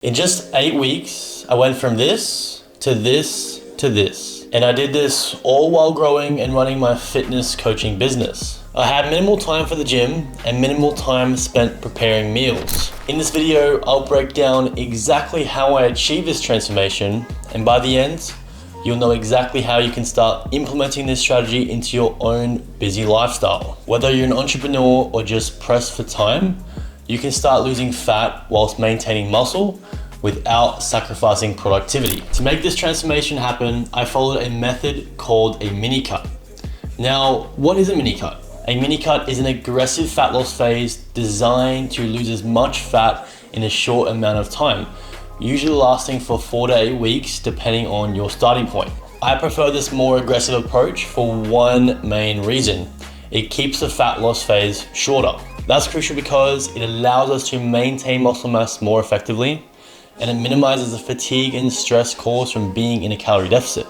In just 8 weeks, I went from this to this to this. And I did this all while growing and running my fitness coaching business. I had minimal time for the gym and minimal time spent preparing meals. In this video, I'll break down exactly how I achieved this transformation, and by the end, you'll know exactly how you can start implementing this strategy into your own busy lifestyle. Whether you're an entrepreneur or just pressed for time, you can start losing fat whilst maintaining muscle without sacrificing productivity. To make this transformation happen, I followed a method called a mini cut. Now, what is a mini cut? A mini cut is an aggressive fat loss phase designed to lose as much fat in a short amount of time, usually lasting for 4 to 8 weeks depending on your starting point. I prefer this more aggressive approach for one main reason. It keeps the fat loss phase shorter. That's crucial because it allows us to maintain muscle mass more effectively, and it minimizes the fatigue and stress caused from being in a calorie deficit.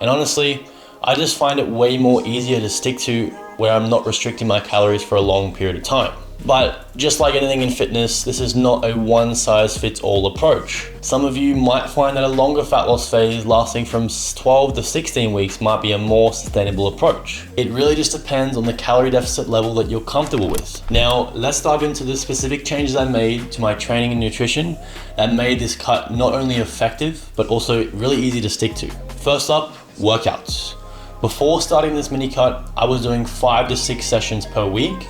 And honestly, I just find it way more easier to stick to where I'm not restricting my calories for a long period of time. But just like anything in fitness, this is not a one-size-fits-all approach. Some of you might find that a longer fat loss phase lasting from 12 to 16 weeks might be a more sustainable approach. It really just depends on the calorie deficit level that you're comfortable with. Now, let's dive into the specific changes I made to my training and nutrition that made this cut not only effective, but also really easy to stick to. First up, workouts. Before starting this mini cut, I was doing 5 to 6 sessions per week,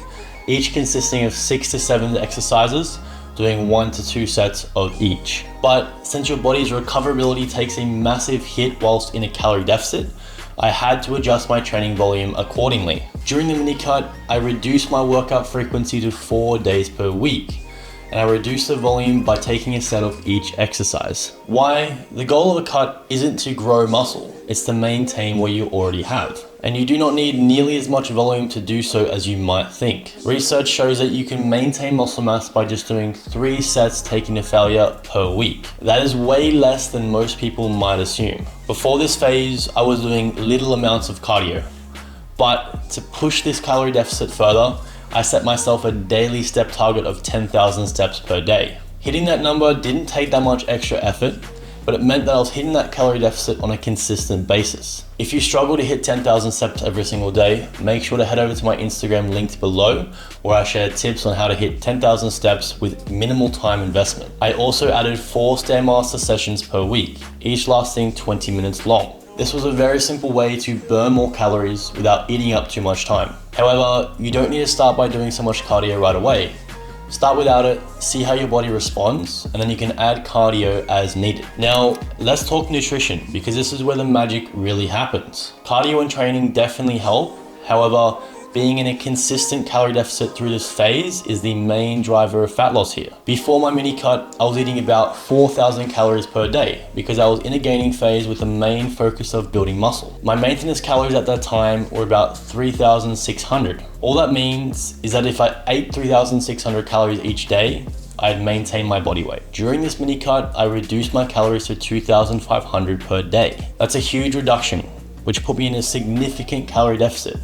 each consisting of 6 to 7 exercises, doing 1 to 2 sets of each. But since your body's recoverability takes a massive hit whilst in a calorie deficit, I had to adjust my training volume accordingly. During the mini cut, I reduced my workout frequency to 4 days per week, and I reduced the volume by taking a set of each exercise. Why? The goal of a cut isn't to grow muscle, it's to maintain what you already have. And you do not need nearly as much volume to do so as you might think. Research shows that you can maintain muscle mass by just doing 3 sets taken to failure per week. That is way less than most people might assume. Before this phase, I was doing little amounts of cardio. But to push this calorie deficit further, I set myself a daily step target of 10,000 steps per day. Hitting that number didn't take that much extra effort, but it meant that I was hitting that calorie deficit on a consistent basis. If you struggle to hit 10,000 steps every single day, make sure to head over to my Instagram linked below, where I share tips on how to hit 10,000 steps with minimal time investment. I also added 4 Stairmaster sessions per week, each lasting 20 minutes long. This was a very simple way to burn more calories without eating up too much time. However, you don't need to start by doing so much cardio right away. Start without it, see how your body responds, and then you can add cardio as needed. Now, let's talk nutrition, because this is where the magic really happens. Cardio and training definitely help. However, being in a consistent calorie deficit through this phase is the main driver of fat loss here. Before my mini cut, I was eating about 4,000 calories per day because I was in a gaining phase with the main focus of building muscle. My maintenance calories at that time were about 3,600. All that means is that if I ate 3,600 calories each day, I'd maintain my body weight. During this mini cut, I reduced my calories to 2,500 per day. That's a huge reduction, which put me in a significant calorie deficit,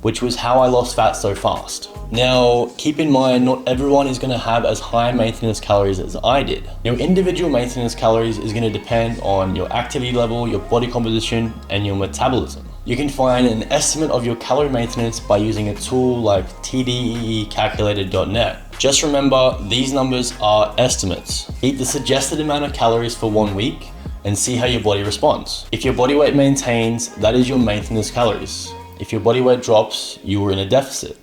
which was how I lost fat so fast. Now, keep in mind, not everyone is gonna have as high maintenance calories as I did. Your individual maintenance calories is gonna depend on your activity level, your body composition, and your metabolism. You can find an estimate of your calorie maintenance by using a tool like tdeecalculator.net. Just remember, these numbers are estimates. Eat the suggested amount of calories for 1 week and see how your body responds. If your body weight maintains, that is your maintenance calories. If your body weight drops, you were in a deficit.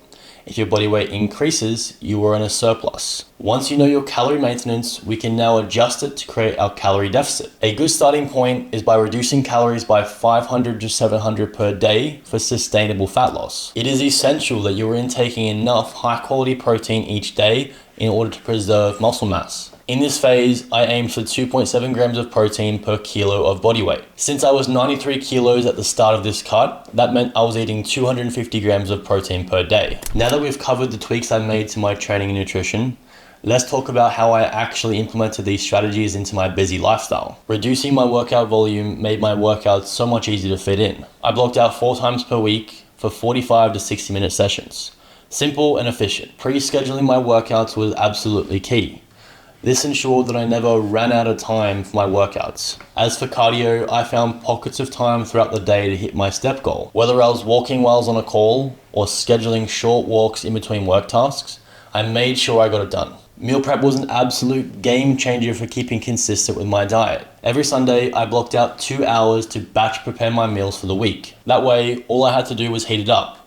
If your body weight increases, you were in a surplus. Once you know your calorie maintenance, we can now adjust it to create our calorie deficit. A good starting point is by reducing calories by 500 to 700 per day for sustainable fat loss. It is essential that you are intaking enough high quality protein each day in order to preserve muscle mass. In this phase, I aimed for 2.7 grams of protein per kilo of body weight. Since I was 93 kilos at the start of this cut, that meant I was eating 250 grams of protein per day. Now that we've covered the tweaks I made to my training and nutrition, let's talk about how I actually implemented these strategies into my busy lifestyle. Reducing my workout volume made my workouts so much easier to fit in. I blocked out 4 times per week for 45 to 60 minute sessions. Simple and efficient. Pre-scheduling my workouts was absolutely key. This ensured that I never ran out of time for my workouts. As for cardio, I found pockets of time throughout the day to hit my step goal. Whether I was walking while I was on a call or scheduling short walks in between work tasks, I made sure I got it done. Meal prep was an absolute game changer for keeping consistent with my diet. Every Sunday, I blocked out 2 hours to batch prepare my meals for the week. That way, all I had to do was heat it up,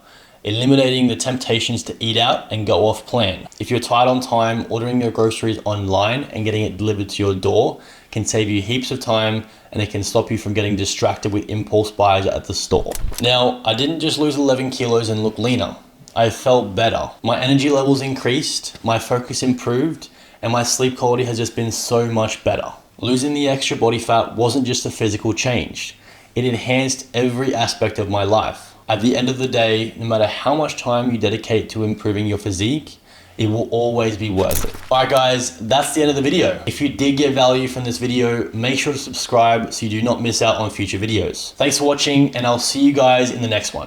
eliminating the temptations to eat out and go off plan. If you're tight on time, ordering your groceries online and getting it delivered to your door can save you heaps of time, and it can stop you from getting distracted with impulse buys at the store. Now, I didn't just lose 11 kilos and look leaner. I felt better. My energy levels increased, my focus improved, and my sleep quality has just been so much better. Losing the extra body fat wasn't just a physical change. It enhanced every aspect of my life. At the end of the day, no matter how much time you dedicate to improving your physique, it will always be worth it. Alright guys, that's the end of the video. If you did get value from this video, make sure to subscribe so you do not miss out on future videos. Thanks for watching, and I'll see you guys in the next one.